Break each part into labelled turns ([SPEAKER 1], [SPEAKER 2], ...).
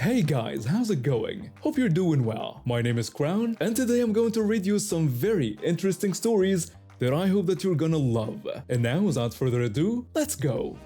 [SPEAKER 1] Hey guys, how's it going? Hope you're doing well. My name is Crown, and today I'm going to read you some very interesting stories that I hope that you're gonna love. And now, without further ado, let's go!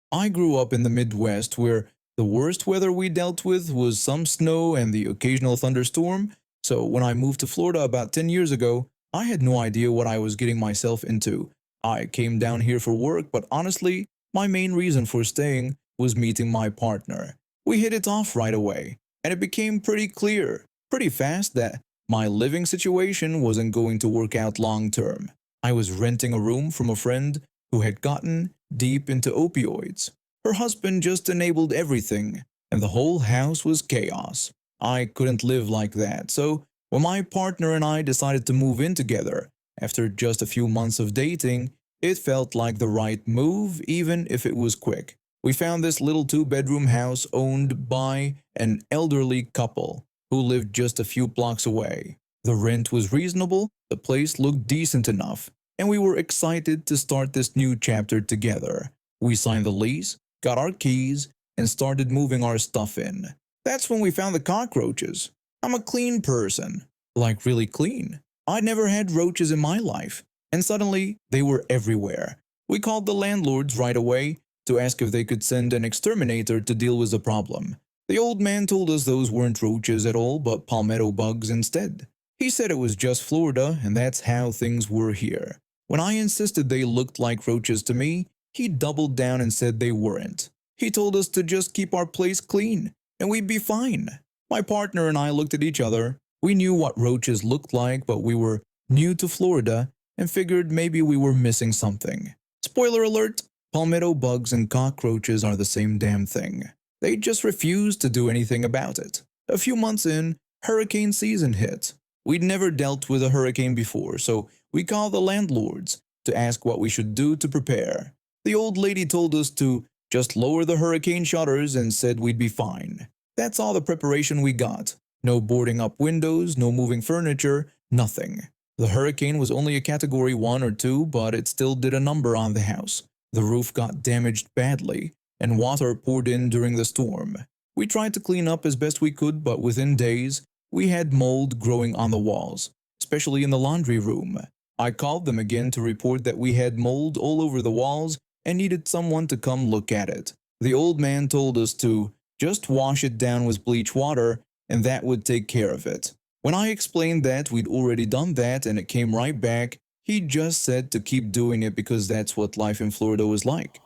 [SPEAKER 2] I grew up in the Midwest where the worst weather we dealt with was some snow and the occasional thunderstorm, so when I moved to Florida about 10 years ago, I had no idea what I was getting myself into. I came down here for work, but honestly, my main reason for staying was meeting my partner. We hit it off right away, and it became pretty clear, pretty fast, that my living situation wasn't going to work out long term. I was renting a room from a friend who had gotten deep into opioids. Her husband just enabled everything, and the whole house was chaos. I couldn't live like that, so when my partner and I decided to move in together, after just a few months of dating, it felt like the right move, even if it was quick. We found this little two-bedroom house owned by an elderly couple who lived just a few blocks away. The rent was reasonable, the place looked decent enough, and we were excited to start this new chapter together. We signed the lease, got our keys, and started moving our stuff in. That's when we found the cockroaches. I'm a clean person, like really clean. I'd never had roaches in my life, and suddenly they were everywhere. We called the landlords right away to ask if they could send an exterminator to deal with the problem. The old man told us those weren't roaches at all, but palmetto bugs instead. He said it was just Florida, and that's how things were here. When I insisted they looked like roaches to me, he doubled down and said they weren't. He told us to just keep our place clean, and we'd be fine. My partner and I looked at each other. We knew what roaches looked like, but we were new to Florida and figured maybe we were missing something. Spoiler alert, palmetto bugs and cockroaches are the same damn thing. They just refused to do anything about it. A few months in, hurricane season hit. We'd never dealt with a hurricane before, so we called the landlords to ask what we should do to prepare. The old lady told us to just lower the hurricane shutters and said we'd be fine. That's all the preparation we got. No boarding up windows, no moving furniture, nothing. The hurricane was only a category 1 or 2, but it still did a number on the house. The roof got damaged badly, and water poured in during the storm. We tried to clean up as best we could, but within days, we had mold growing on the walls, especially in the laundry room. I called them again to report that we had mold all over the walls and needed someone to come look at it. The old man told us to just wash it down with bleach water, and that would take care of it. When I explained that we'd already done that and it came right back, he just said to keep doing it because that's what life in Florida was like.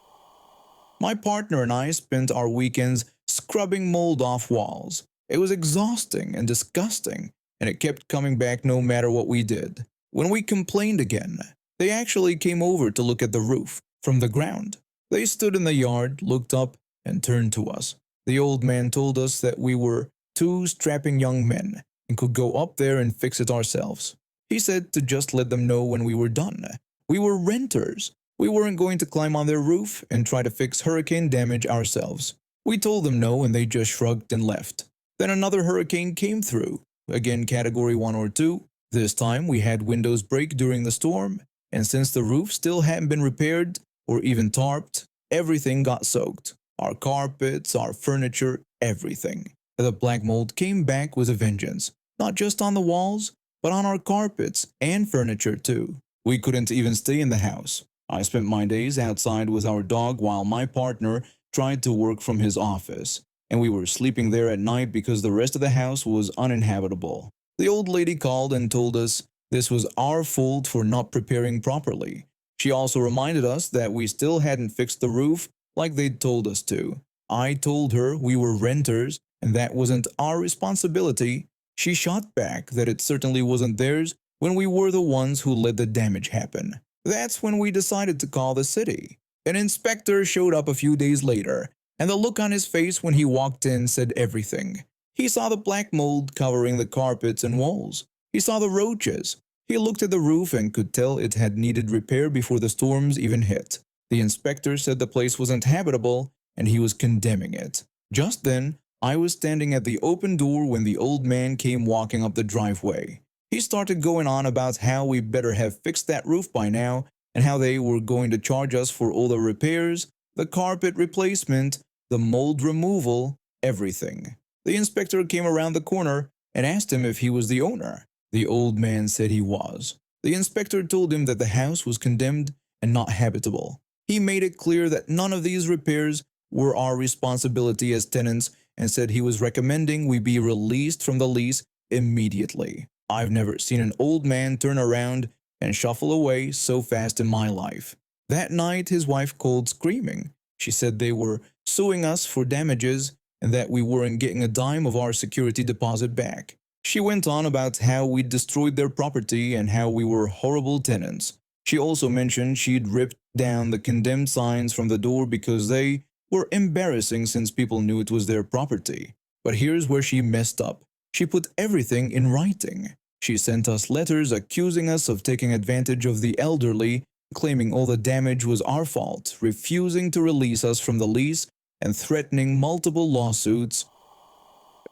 [SPEAKER 2] My partner and I spent our weekends scrubbing mold off walls. It was exhausting and disgusting, and it kept coming back no matter what we did. When we complained again, they actually came over to look at the roof from the ground. They stood in the yard, looked up, and turned to us. The old man told us that we were two strapping young men and could go up there and fix it ourselves. He said to just let them know when we were done. We were renters. We weren't going to climb on their roof and try to fix hurricane damage ourselves. We told them no, and they just shrugged and left. Then another hurricane came through, again category 1 or 2. This time we had windows break during the storm, and since the roof still hadn't been repaired or even tarped, everything got soaked. Our carpets, our furniture, everything. The black mold came back with a vengeance, not just on the walls, but on our carpets and furniture too. We couldn't even stay in the house. I spent my days outside with our dog while my partner tried to work from his office, and we were sleeping there at night because the rest of the house was uninhabitable. The old lady called and told us this was our fault for not preparing properly. She also reminded us that we still hadn't fixed the roof like they'd told us to. I told her we were renters and that wasn't our responsibility. She shot back that it certainly wasn't theirs when we were the ones who let the damage happen. That's when we decided to call the city. An inspector showed up a few days later, and the look on his face when he walked in said everything. He saw the black mold covering the carpets and walls. He saw the roaches. He looked at the roof and could tell it had needed repair before the storms even hit. The inspector said the place wasn't habitable and he was condemning it. Just then, I was standing at the open door when the old man came walking up the driveway. He started going on about how we better have fixed that roof by now and how they were going to charge us for all the repairs, the carpet replacement, the mold removal, everything. The inspector came around the corner and asked him if he was the owner. The old man said he was. The inspector told him that the house was condemned and not habitable. He made it clear that none of these repairs were our responsibility as tenants and said he was recommending we be released from the lease immediately. I've never seen an old man turn around and shuffle away so fast in my life. That night, his wife called screaming. She said they were suing us for damages and that we weren't getting a dime of our security deposit back. She went on about how we'd destroyed their property and how we were horrible tenants. She also mentioned she'd ripped down the condemned signs from the door because they were embarrassing since people knew it was their property. But here's where she messed up. She put everything in writing. She sent us letters accusing us of taking advantage of the elderly, claiming all the damage was our fault, refusing to release us from the lease, and threatening multiple lawsuits.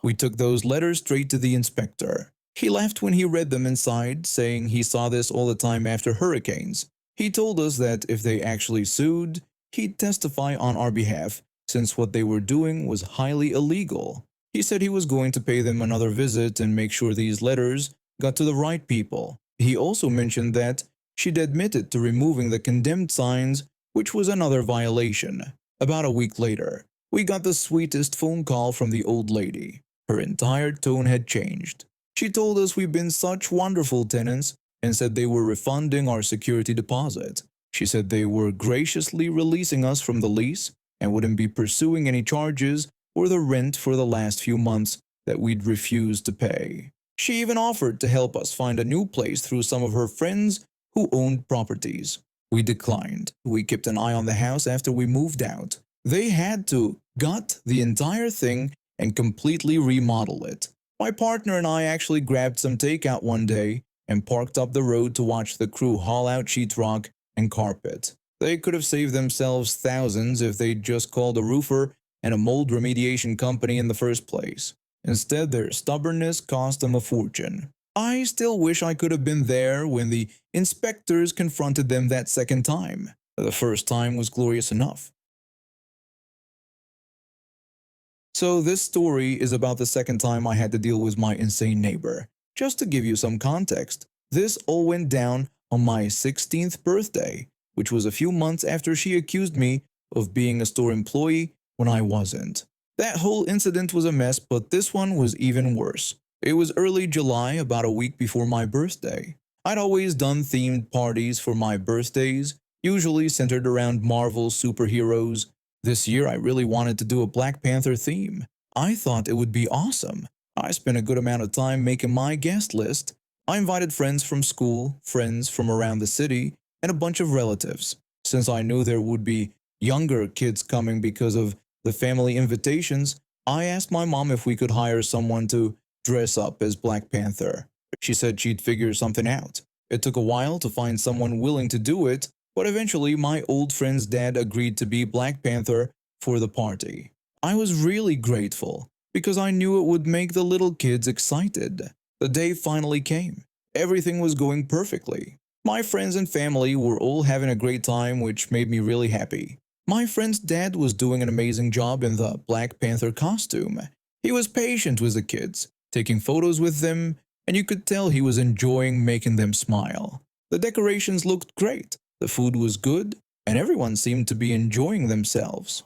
[SPEAKER 2] We took those letters straight to the inspector. He laughed when he read them and sighed, saying he saw this all the time after hurricanes. He told us that if they actually sued, he'd testify on our behalf, since what they were doing was highly illegal. He said he was going to pay them another visit and make sure these letters got to the right people. He also mentioned that she'd admitted to removing the condemned signs, which was another violation. About a week later, we got the sweetest phone call from the old lady. Her entire tone had changed. She told us we've been such wonderful tenants and said they were refunding our security deposit. She said they were graciously releasing us from the lease and wouldn't be pursuing any charges or the rent for the last few months that we'd refused to pay. She even offered to help us find a new place through some of her friends who owned properties. We declined. We kept an eye on the house after we moved out. They had to gut the entire thing and completely remodel it. My partner and I actually grabbed some takeout one day and parked up the road to watch the crew haul out sheetrock and carpet. They could have saved themselves thousands if they'd just called a roofer and a mold remediation company in the first place. Instead, their stubbornness cost them a fortune. I still wish I could have been there when the inspectors confronted them that second time. The first time was glorious enough. So this story is about the second time I had to deal with my insane neighbor. Just to give you some context, this all went down on my 16th birthday, which was a few months after she accused me of being a store employee when I wasn't. That whole incident was a mess, but this one was even worse. It was early July, about a week before my birthday. I'd always done themed parties for my birthdays, usually centered around Marvel superheroes. This year I really wanted to do a Black Panther theme. I thought it would be awesome. I spent a good amount of time making my guest list. I invited friends from school, friends from around the city, and a bunch of relatives. Since I knew there would be younger kids coming because of the family invitations, I asked my mom if we could hire someone to dress up as Black Panther. She said she'd figure something out. It took a while to find someone willing to do it, but eventually my old friend's dad agreed to be Black Panther for the party. I was really grateful because I knew it would make the little kids excited. The day finally came. Everything was going perfectly. My friends and family were all having a great time, which made me really happy. My friend's dad was doing an amazing job in the Black Panther costume. He was patient with the kids, taking photos with them, and you could tell he was enjoying making them smile. The decorations looked great, the food was good, and everyone seemed to be enjoying themselves.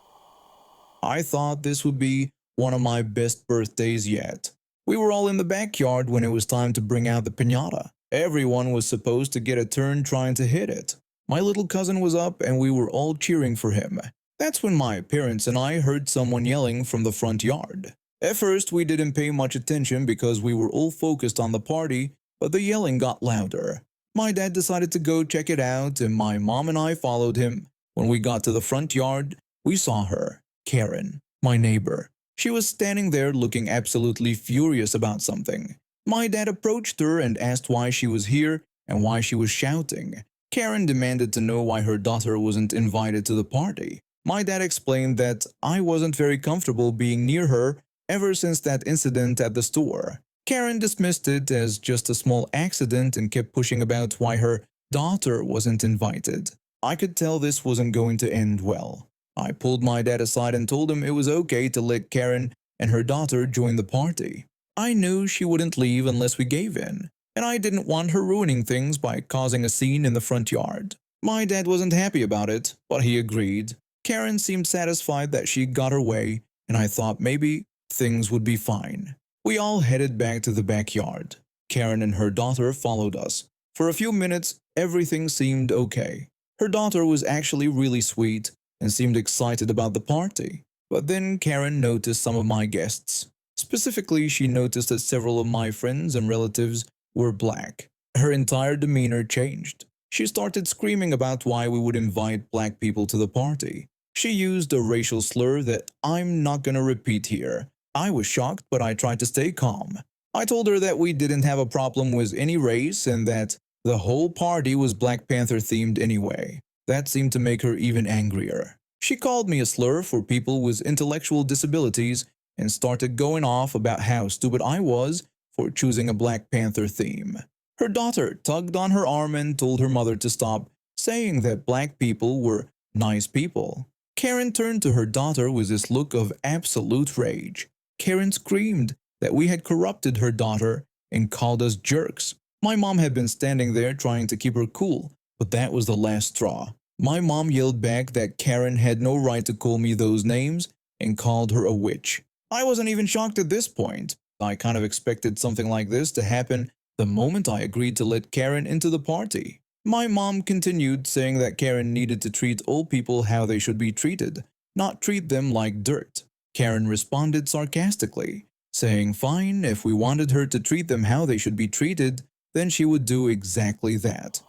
[SPEAKER 2] I thought this would be one of my best birthdays yet. We were all in the backyard when it was time to bring out the piñata. Everyone was supposed to get a turn trying to hit it. My little cousin was up and we were all cheering for him. That's when my parents and I heard someone yelling from the front yard. At first, we didn't pay much attention because we were all focused on the party, but the yelling got louder. My dad decided to go check it out and my mom and I followed him. When we got to the front yard, we saw her, Karen, my neighbor. She was standing there looking absolutely furious about something. My dad approached her and asked why she was here and why she was shouting. Karen demanded to know why her daughter wasn't invited to the party. My dad explained that I wasn't very comfortable being near her ever since that incident at the store. Karen dismissed it as just a small accident and kept pushing about why her daughter wasn't invited. I could tell this wasn't going to end well. I pulled my dad aside and told him it was okay to let Karen and her daughter join the party. I knew she wouldn't leave unless we gave in, and I didn't want her ruining things by causing a scene in the front yard. My dad wasn't happy about it, but he agreed. Karen seemed satisfied that she got her way, and I thought maybe things would be fine. We all headed back to the backyard. Karen and her daughter followed us. For a few minutes, everything seemed okay. Her daughter was actually really sweet and seemed excited about the party. But then Karen noticed some of my guests. Specifically, she noticed that several of my friends and relatives were black. Her entire demeanor changed. She started screaming about why we would invite black people to the party. She used a racial slur that I'm not gonna repeat here. I was shocked, but I tried to stay calm. I told her that we didn't have a problem with any race and that the whole party was Black Panther themed anyway. That seemed to make her even angrier. She called me a slur for people with intellectual disabilities and started going off about how stupid I was for choosing a Black Panther theme. Her daughter tugged on her arm and told her mother to stop, saying that black people were nice people. Karen turned to her daughter with this look of absolute rage. Karen screamed that we had corrupted her daughter and called us jerks. My mom had been standing there trying to keep her cool, but that was the last straw. My mom yelled back that Karen had no right to call me those names and called her a witch. I wasn't even shocked at this point. I kind of expected something like this to happen the moment I agreed to let Karen into the party. My mom continued saying that Karen needed to treat all people how they should be treated, not treat them like dirt. Karen responded sarcastically, saying fine, if we wanted her to treat them how they should be treated, then she would do exactly that.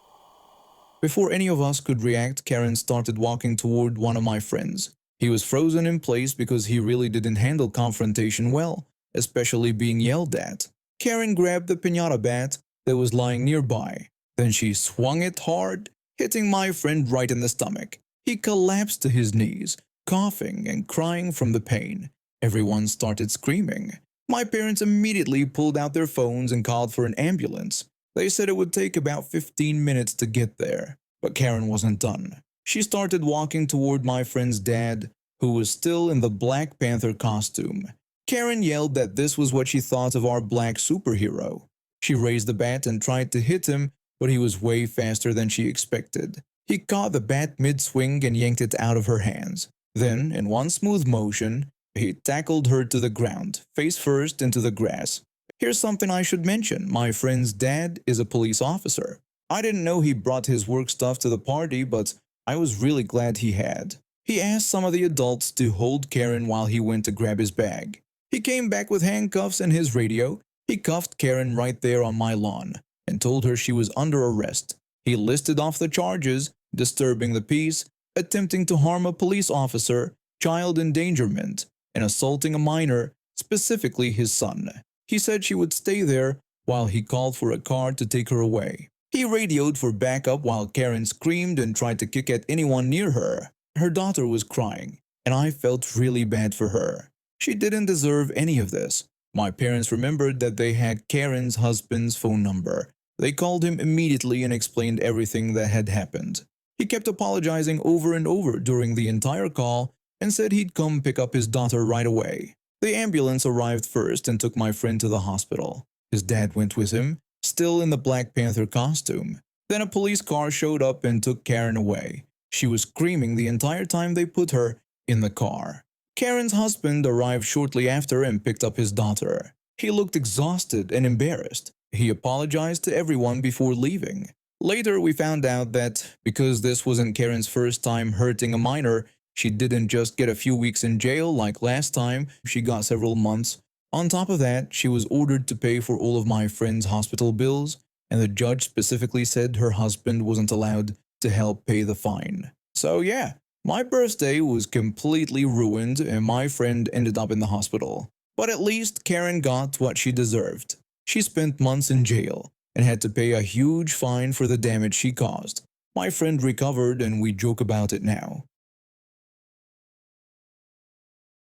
[SPEAKER 2] Before any of us could react, Karen started walking toward one of my friends. He was frozen in place because he really didn't handle confrontation well, especially being yelled at. Karen grabbed the piñata bat that was lying nearby. Then she swung it hard, hitting my friend right in the stomach. He collapsed to his knees, coughing and crying from the pain. Everyone started screaming. My parents immediately pulled out their phones and called for an ambulance. They said it would take about 15 minutes to get there, but Karen wasn't done. She started walking toward my friend's dad, who was still in the Black Panther costume. Karen yelled that this was what she thought of our black superhero. She raised the bat and tried to hit him, but he was way faster than she expected. He caught the bat mid-swing and yanked it out of her hands. Then, in one smooth motion, he tackled her to the ground, face first into the grass. Here's something I should mention. My friend's dad is a police officer. I didn't know he brought his work stuff to the party, but I was really glad he had. He asked some of the adults to hold Karen while he went to grab his bag. He came back with handcuffs and his radio. He cuffed Karen right there on my lawn and told her she was under arrest. He listed off the charges: disturbing the peace, attempting to harm a police officer, child endangerment, and assaulting a minor, specifically his son. He said she would stay there while he called for a car to take her away. He radioed for backup while Karen screamed and tried to kick at anyone near her. Her daughter was crying, and I felt really bad for her. She didn't deserve any of this. My parents remembered that they had Karen's husband's phone number. They called him immediately and explained everything that had happened. He kept apologizing over and over during the entire call and said he'd come pick up his daughter right away. The ambulance arrived first and took my friend to the hospital. His dad went with him, still in the Black Panther costume. Then a police car showed up and took Karen away. She was screaming the entire time they put her in the car. Karen's husband arrived shortly after and picked up his daughter. He looked exhausted and embarrassed. He apologized to everyone before leaving. Later, we found out that because this wasn't Karen's first time hurting a minor, she didn't just get a few weeks in jail like last time, she got several months. On top of that, she was ordered to pay for all of my friend's hospital bills, and the judge specifically said her husband wasn't allowed to help pay the fine. So yeah, my birthday was completely ruined and my friend ended up in the hospital. But at least Karen got what she deserved. She spent months in jail and had to pay a huge fine for the damage she caused. My friend recovered and we joke about it now.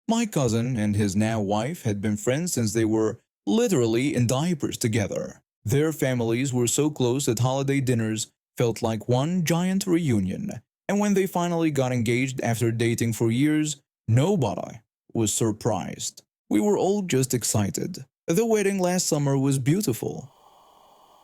[SPEAKER 2] My cousin and his now wife had been friends since they were literally in diapers together. Their families were so close at holiday dinners felt like one giant reunion. And when they finally got engaged after dating for years, nobody was surprised. We were all just excited. The wedding last summer was beautiful.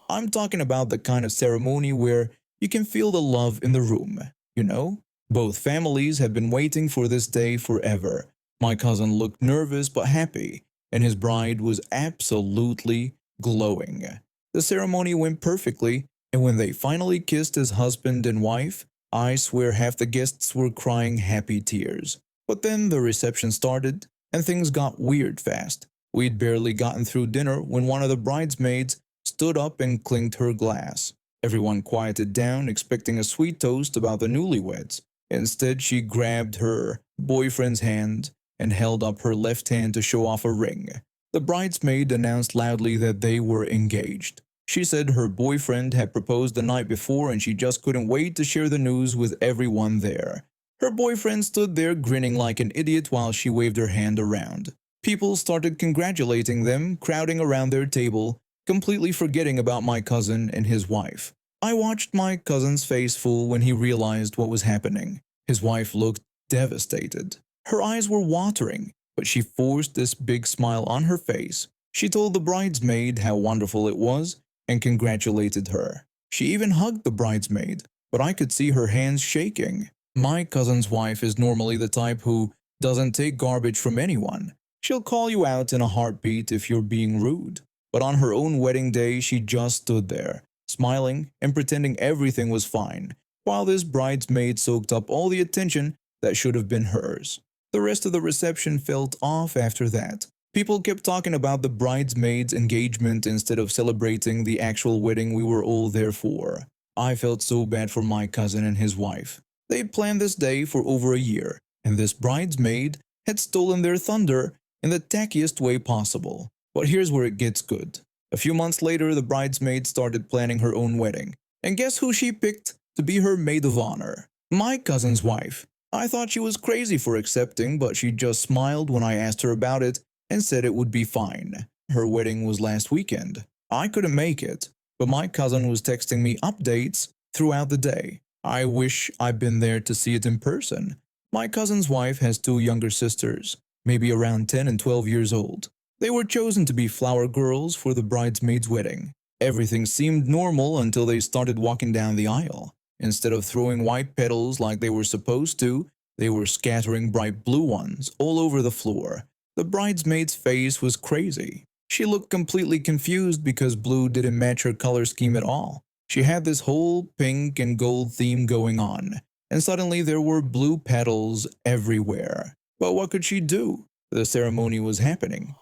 [SPEAKER 2] I'm talking about the kind of ceremony where you can feel the love in the room. You know, both families have been waiting for this day forever. My cousin looked nervous but happy, and his bride was absolutely glowing. The ceremony went perfectly, and when they finally kissed as husband and wife, I swear half the guests were crying happy tears. But then the reception started, and things got weird fast. We'd barely gotten through dinner when one of the bridesmaids stood up and clinked her glass. Everyone quieted down, expecting a sweet toast about the newlyweds. Instead, she grabbed her boyfriend's hand and held up her left hand to show off a ring. The bridesmaid announced loudly that they were engaged. She said her boyfriend had proposed the night before and she just couldn't wait to share the news with everyone there. Her boyfriend stood there grinning like an idiot while she waved her hand around. People started congratulating them, crowding around their table, completely forgetting about my cousin and his wife. I watched my cousin's face full when he realized what was happening. His wife looked devastated. Her eyes were watering, but she forced this big smile on her face. She told the bridesmaid how wonderful it was and congratulated her. She even hugged the bridesmaid, but I could see her hands shaking. My cousin's wife is normally the type who doesn't take garbage from anyone. She'll call you out in a heartbeat if you're being rude. But on her own wedding day, she just stood there, smiling and pretending everything was fine, while this bridesmaid soaked up all the attention that should have been hers. The rest of the reception felt off after that. People kept talking about the bridesmaid's engagement instead of celebrating the actual wedding we were all there for. I felt so bad for my cousin and his wife. They'd planned this day for over a year, and this bridesmaid had stolen their thunder in the tackiest way possible. But here's where it gets good. A few months later, the bridesmaid started planning her own wedding. And guess who she picked to be her maid of honor? My cousin's wife. I thought she was crazy for accepting, but she just smiled when I asked her about it and said it would be fine. Her wedding was last weekend. I couldn't make it, but my cousin was texting me updates throughout the day. I wish I'd been there to see it in person. My cousin's wife has two younger sisters, maybe around 10 and 12 years old. They were chosen to be flower girls for the bridesmaid's wedding. Everything seemed normal until they started walking down the aisle. Instead of throwing white petals like they were supposed to, they were scattering bright blue ones all over the floor. The bridesmaid's face was crazy. She looked completely confused because blue didn't match her color scheme at all. She had this whole pink and gold theme going on, and suddenly there were blue petals everywhere. But what could she do? The ceremony was happening.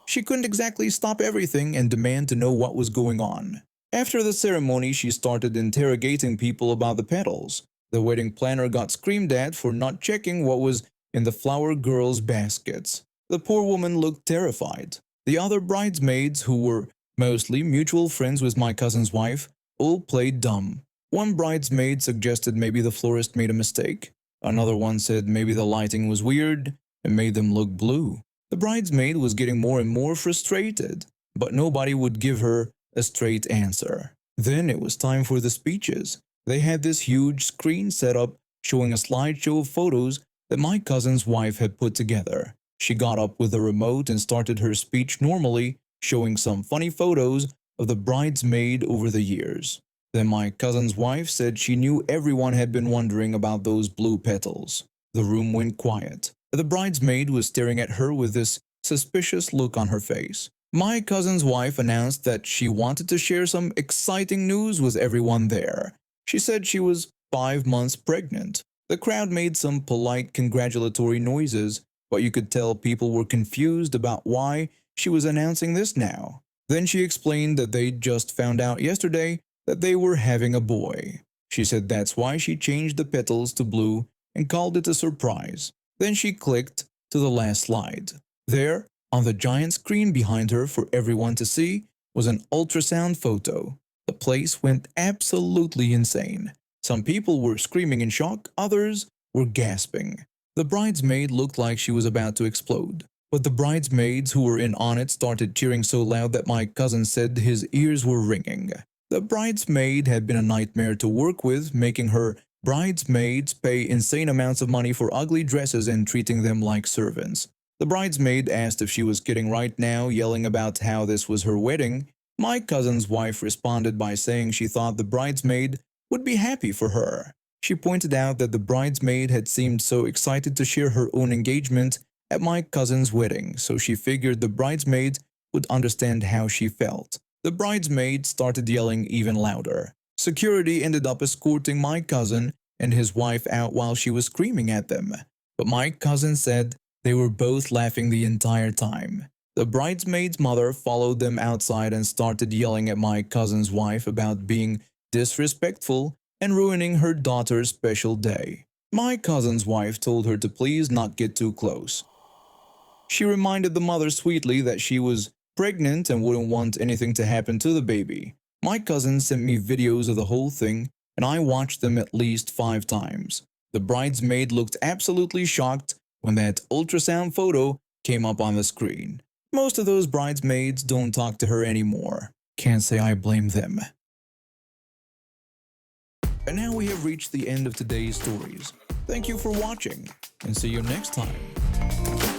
[SPEAKER 2] She couldn't exactly stop everything and demand to know what was going on. After the ceremony, she started interrogating people about the petals. The wedding planner got screamed at for not checking what was in the flower girls' baskets. The poor woman looked terrified. The other bridesmaids, who were mostly mutual friends with my cousin's wife, all played dumb. One bridesmaid suggested maybe the florist made a mistake. Another one said maybe the lighting was weird and made them look blue. The bridesmaid was getting more and more frustrated, but nobody would give her a straight answer. Then it was time for the speeches. They had this huge screen set up showing a slideshow of photos that my cousin's wife had put together. She got up with the remote and started her speech normally, showing some funny photos of the bridesmaid over the years. Then my cousin's wife said she knew everyone had been wondering about those blue petals. The room went quiet. The bridesmaid was staring at her with this suspicious look on her face. My cousin's wife announced that she wanted to share some exciting news with everyone there. She said she was 5 months pregnant. The crowd made some polite congratulatory noises, but you could tell people were confused about why she was announcing this now. Then she explained that they'd just found out yesterday that they were having a boy. She said that's why she changed the petals to blue and called it a surprise. Then she clicked to the last slide. There, on the giant screen behind her for everyone to see, was an ultrasound photo. The place went absolutely insane. Some people were screaming in shock, others were gasping. The bridesmaid looked like she was about to explode. But the bridesmaids who were in on it started cheering so loud that my cousin said his ears were ringing. The bridesmaid had been a nightmare to work with, making her bridesmaids pay insane amounts of money for ugly dresses and treating them like servants. The bridesmaid asked if she was kidding right now, yelling about how this was her wedding. My cousin's wife responded by saying she thought the bridesmaid would be happy for her. She pointed out that the bridesmaid had seemed so excited to share her own engagement at my cousin's wedding, so she figured the bridesmaid would understand how she felt. The bridesmaid started yelling even louder. Security ended up escorting my cousin and his wife out while she was screaming at them. But my cousin said they were both laughing the entire time. The bridesmaid's mother followed them outside and started yelling at my cousin's wife about being disrespectful and ruining her daughter's special day. My cousin's wife told her to please not get too close. She reminded the mother sweetly that she was pregnant and wouldn't want anything to happen to the baby. My cousin sent me videos of the whole thing, and I watched them at least 5 times. The bridesmaid looked absolutely shocked when that ultrasound photo came up on the screen. Most of those bridesmaids don't talk to her anymore. Can't say I blame them. And now we have reached the end of today's stories. Thank you for watching, and see you next time.